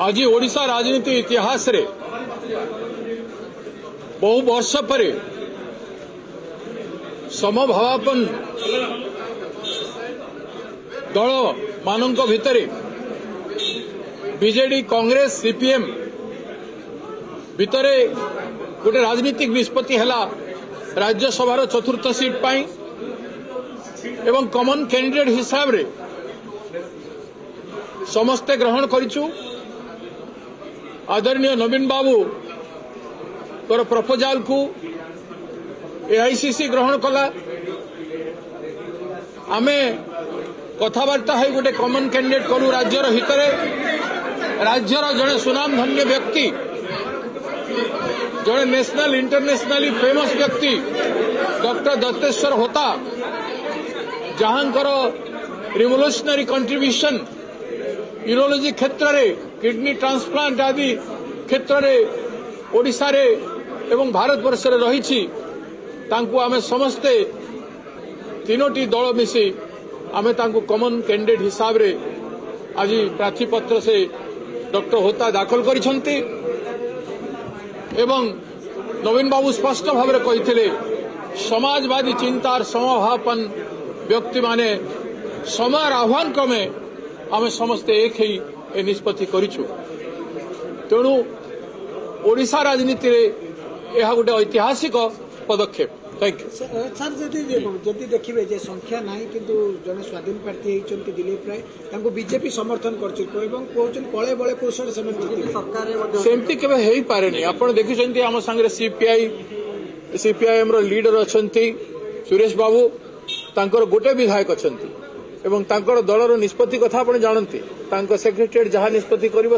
आज ओडिशा राजनीति इतिहास रे बहु वर्ष पर समभावापन दल मानक भितर बीजेडी कांग्रेस सीपीएम भितर गोटे राजनीतिक निष्पत्ति है राज्यसभा चतुर्थ सीट पाई एवं कॉमन कैंडिडेट हिसाब रे समस्ते ग्रहण करिछु। आदरणीय नवीन बाबू तोर प्रपोजाल को एआईसीसी ग्रहण कला। आमे कथबार्ता है गोटे कॉमन कैंडिडेट करू राज्यर हितरे राज्यर जड़े सुनाम धन्य व्यक्ति जड़े नेशनल इंटरनेशनली फेमस व्यक्ति डॉक्टर दत्तेश्वर होता जहांकर रिवोल्यूशनरी कंट्रीब्यूशन यूरोलॉजी क्षेत्र में किडनी ट्रांसप्लांट आदि क्षेत्र में ओडिशा रे एवं भारतवर्ष रे रही तांकु आमे समस्ते तीनोटी दल मिसी आमे तांकु कॉमन कैंडिडेट हिसाब रे आज प्रार्थी पत्र से डॉक्टर होता दाखल करिसंती एवं नवीन बाबू स्पष्ट भाव में कही समाजवादी चिंतार समभापन व्यक्ति माने समय आह्वान क्रमे आमे समस्ते एक ही ए निष्पत्ति करिछु। तेणु ओडिशा राजनीति रे यह गोटे ऐतिहासिक पदक्षेप। Thank you sir. जदि देखिए जे संख्या नहीं किंतु जने स्वाधीन प्रार्थी होइचंती दिलीप राय तांको बीजेपी समर्थन करछि एवं कोचन कळे बळे कौशल सरकार सेमती केबे हेई पारेनी। आपण देखिसंती हम संगे सीपीआईएम रो लीडर अछंती सुरेश बाबू तांकर गोटे विधायक अछंती एवं तांकर दलर निष्पत्ति कथा आपण जानती तांको सेक्रेटरीएट जहां निष्पत्ति करिवो